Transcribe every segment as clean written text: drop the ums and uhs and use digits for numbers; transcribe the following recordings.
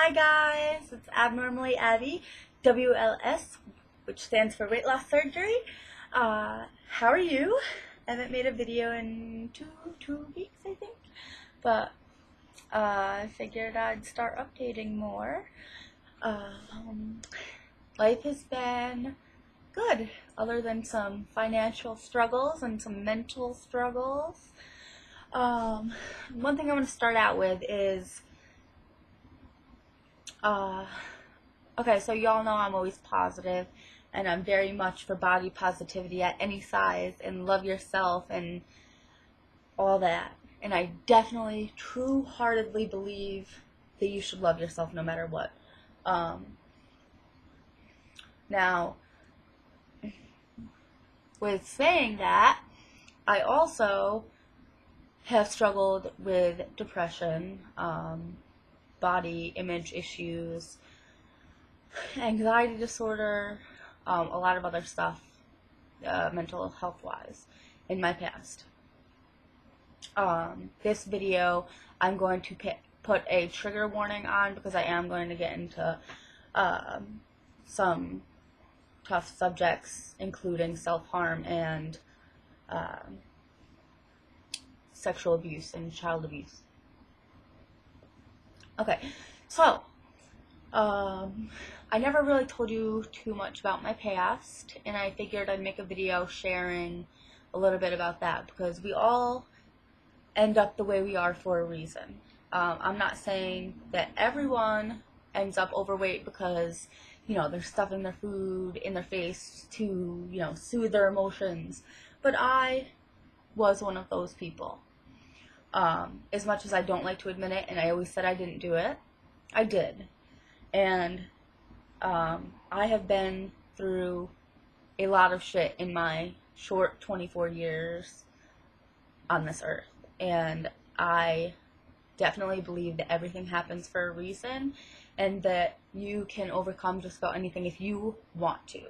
Hi guys, it's Abnormally Abby, WLS, which stands for Weight Loss Surgery. How are you? I haven't made a video in two weeks, I think, but I figured I'd start updating more. Life has been good, other than some financial struggles and some mental struggles. One thing I want to start out with is okay, so y'all know I'm always positive, and I'm very much for body positivity at any size, and love yourself and all that. And I definitely, true-heartedly believe that you should love yourself no matter what. Now, with saying that, I also have struggled with depression, body image issues, anxiety disorder, a lot of other stuff, mental health wise, in my past. This video, I'm going to put a trigger warning on because I am going to get into some tough subjects, including self-harm and sexual abuse and child abuse. Okay, so I never really told you too much about my past, and I figured I'd make a video sharing a little bit about that, because we all end up the way we are for a reason. I'm not saying that everyone ends up overweight because, they're stuffing their food in their face to, soothe their emotions, but I was one of those people. As much as I don't like to admit it, and I always said I didn't do it, I did. And I have been through a lot of shit in my short 24 years on this earth. And I definitely believe that everything happens for a reason, and that you can overcome just about anything if you want to.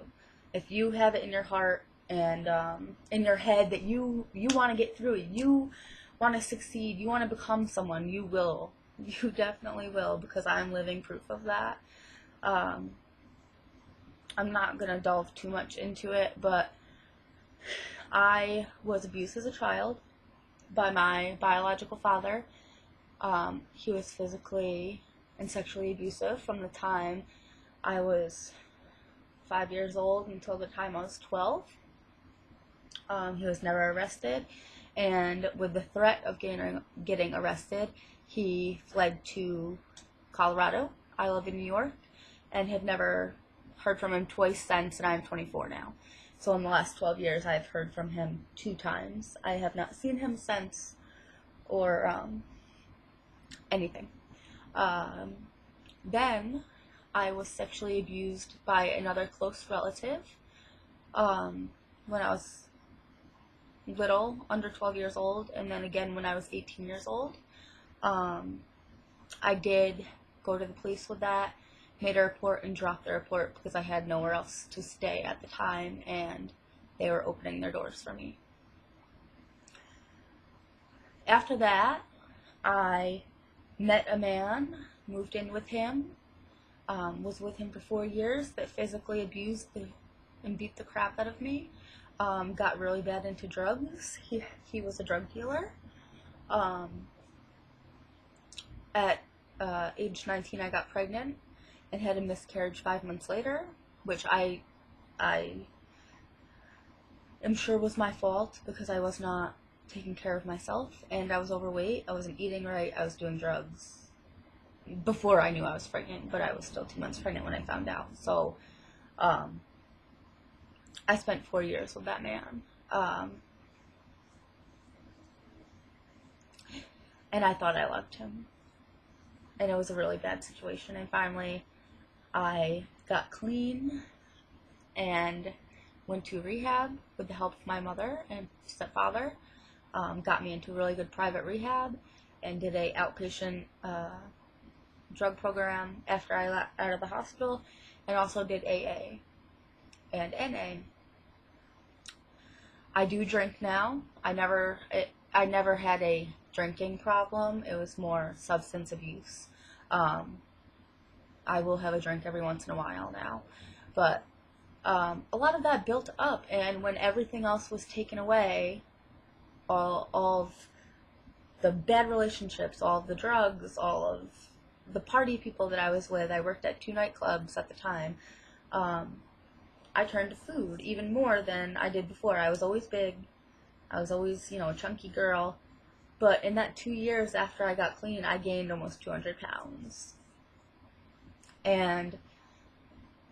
If you have it in your heart and in your head that you want to get through it, you want to succeed, you want to become someone, you will. You definitely will, because I'm living proof of that. I'm not going to delve too much into it, but I was abused as a child by my biological father. He was physically and sexually abusive from the time I was 5 years old until the time I was 12. He was never arrested, and with the threat of getting arrested, he fled to Colorado. I live in New York, and have never heard from him twice since, and I'm 24 now. So in the last 12 years, I've heard from him 2 times. I have not seen him since, or anything. Then I was sexually abused by another close relative when I was little, under 12 years old, and then again when I was 18 years old. I did go to the police with that, made a report, and dropped the report because I had nowhere else to stay at the time, and they were opening their doors for me. After that, I met a man, moved in with him, was with him for 4 years, that physically abused and beat the crap out of me. Got really bad into drugs. He was a drug dealer. At age 19, I got pregnant and had a miscarriage 5 months later, which I am sure was my fault, because I was not taking care of myself, and I was overweight, I wasn't eating right, I was doing drugs before I knew I was pregnant, but I was still 2 months pregnant when I found out. So I spent 4 years with that man, and I thought I loved him, and it was a really bad situation. And finally I got clean and went to rehab with the help of my mother and stepfather. Got me into really good private rehab, and did a outpatient drug program after I got out of the hospital, and also did AA and NA. I do drink now. I never had a drinking problem. It was more substance abuse. I will have a drink every once in a while now. But a lot of that built up, and when everything else was taken away, all of the bad relationships, all of the drugs, all of the party people that I was with, I worked at 2 nightclubs at the time, I turned to food even more than I did before. I was always big. I was always, a chunky girl. But in that 2 years after I got clean, I gained almost 200 pounds. And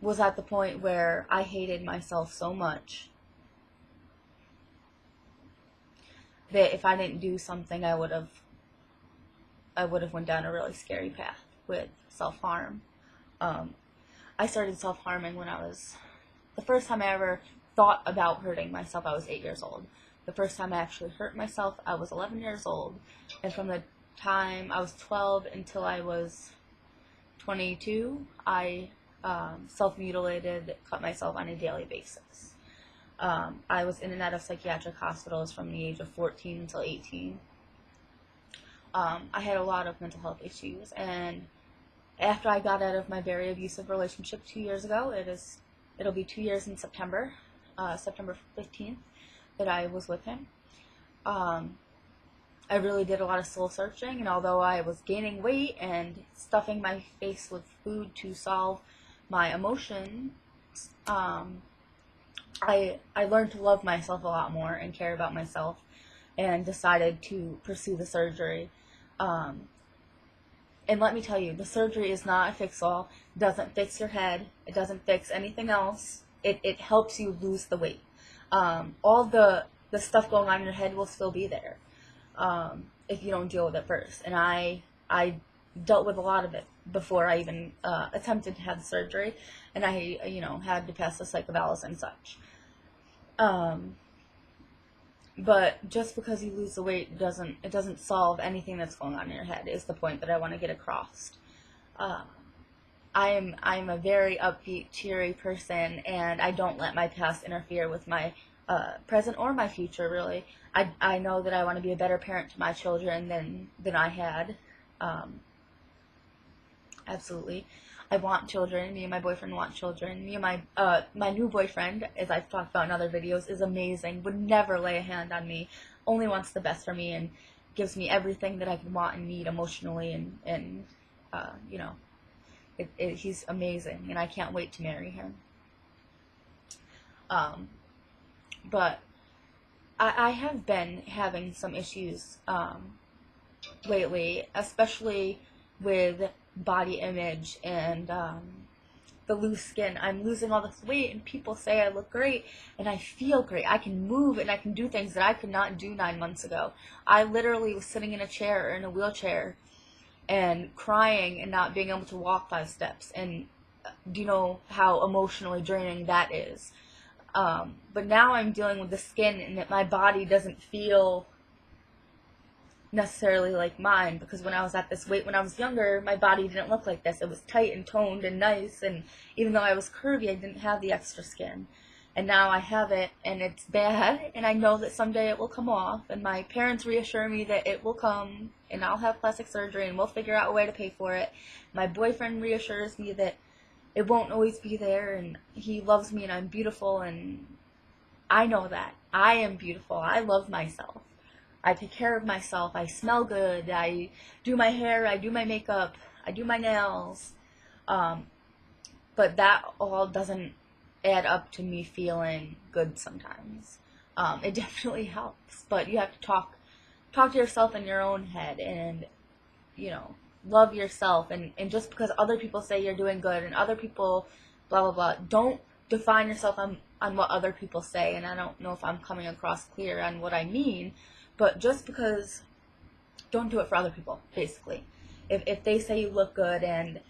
was at the point where I hated myself so much that if I didn't do something, I would have went down a really scary path with self-harm. I started self-harming when the first time I ever thought about hurting myself, I was 8 years old. The first time I actually hurt myself, I was 11 years old. And from the time I was 12 until I was 22, I self-mutilated, cut myself on a daily basis. I was in and out of psychiatric hospitals from the age of 14 until 18. I had a lot of mental health issues, and after I got out of my very abusive relationship 2 years ago, it'll be 2 years in September 15th, that I was with him. I really did a lot of soul searching, and although I was gaining weight and stuffing my face with food to solve my emotions, I learned to love myself a lot more and care about myself, and decided to pursue the surgery. And let me tell you, the surgery is not a fix-all. It doesn't fix your head. It doesn't fix anything else. It helps you lose the weight. All the stuff going on in your head will still be there if you don't deal with it first. And I dealt with a lot of it before I even attempted to have the surgery, and I had to pass the psych evals and such. But just because you lose the weight doesn't solve anything that's going on in your head, is the point that I want to get across. I'm a very upbeat, cheery person, and I don't let my past interfere with my present or my future, really. I know that I want to be a better parent to my children than I had. Absolutely. I want children. Me and my boyfriend want children. Me and my new boyfriend, as I've talked about in other videos, is amazing. Would never lay a hand on me. Only wants the best for me and gives me everything that I can want and need emotionally, and he's amazing, and I can't wait to marry him. But I have been having some issues lately, especially with body image and the loose skin. I'm losing all this weight, and people say I look great, and I feel great. I can move, and I can do things that I could not do 9 months ago. I literally was sitting in a chair or in a wheelchair and crying and not being able to walk 5 steps. And do you know how emotionally draining that is? But now I'm dealing with the skin, and that my body doesn't feel necessarily like mine, because when I was at this weight when I was younger, my body didn't look like this. It was tight and toned and nice, and even though I was curvy, I didn't have the extra skin. And now I have it, and it's bad, and I know that someday it will come off, and my parents reassure me that it will come, and I'll have plastic surgery, and we'll figure out a way to pay for it. My boyfriend reassures me that it won't always be there, and he loves me, and I'm beautiful, and I know that. I am beautiful. I love myself. I take care of myself. I smell good. I do my hair. I do my makeup. I do my nails. But that all doesn't add up to me feeling good sometimes. It definitely helps, but you have to talk to yourself in your own head, and love yourself. And just because other people say you're doing good, and other people blah blah blah, don't define yourself on what other people say. And I don't know if I'm coming across clear on what I mean. But just because, don't do it for other people, basically. If they say you look good and,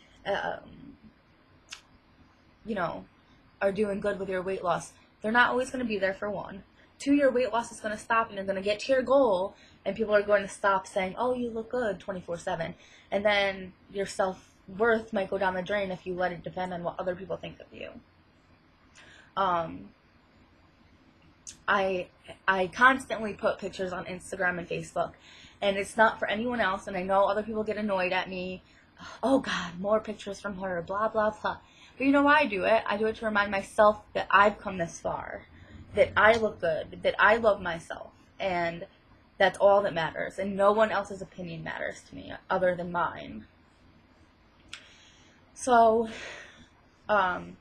are doing good with your weight loss, they're not always going to be there, for one. 2, your weight loss is going to stop, and you're going to get to your goal, and people are going to stop saying, oh, you look good 24/7. And then your self-worth might go down the drain if you let it depend on what other people think of you. I constantly put pictures on Instagram and Facebook, and it's not for anyone else, and I know other people get annoyed at me oh God, more pictures from her, blah, blah, blah. But you know why I do it? I do it to remind myself that I've come this far, that I look good, that I love myself, and that's all that matters, and no one else's opinion matters to me other than mine. So, I'm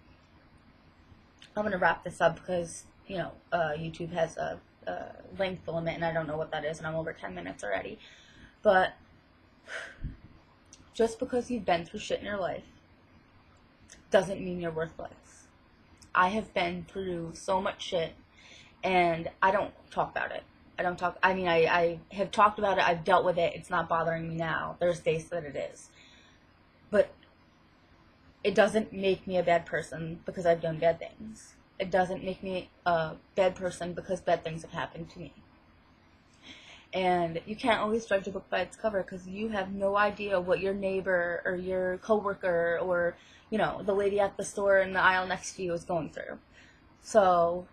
going to wrap this up because, YouTube has a length limit, and I don't know what that is, and I'm over 10 minutes already. But just because you've been through shit in your life doesn't mean you're worthless. I have been through so much shit, and I don't talk about it. I have talked about it, I've dealt with it, it's not bothering me now. There's days that it is. But it doesn't make me a bad person because I've done bad things. It doesn't make me a bad person because bad things have happened to me. And you can't always judge a book by its cover because you have no idea what your neighbor or your coworker or, the lady at the store in the aisle next to you is going through. So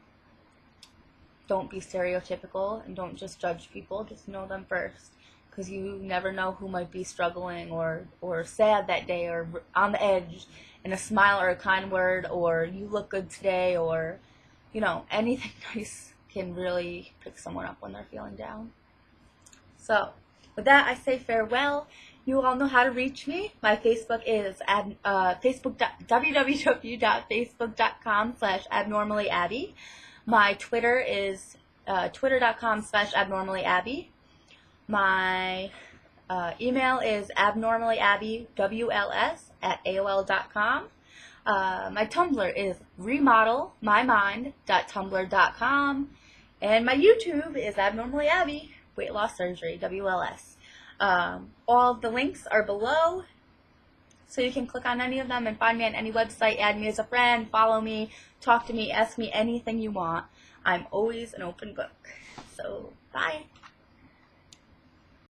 don't be stereotypical and don't just judge people. Just know them first, because you never know who might be struggling or sad that day or on the edge, and a smile or a kind word or you look good today or, anything nice can really pick someone up when they're feeling down. So with that, I say farewell. You all know how to reach me. My Facebook is www.facebook.com/abnormallyabby. My Twitter is twitter.com/abnormallyabby. My email is abnormallyabbyWLS@AOL.com. My Tumblr is remodelmymind.tumblr.com. And my YouTube is Abnormally Abby, Weight Loss Surgery, WLS. All of the links are below, so you can click on any of them and find me on any website, add me as a friend, follow me, talk to me, ask me anything you want. I'm always an open book. So, bye.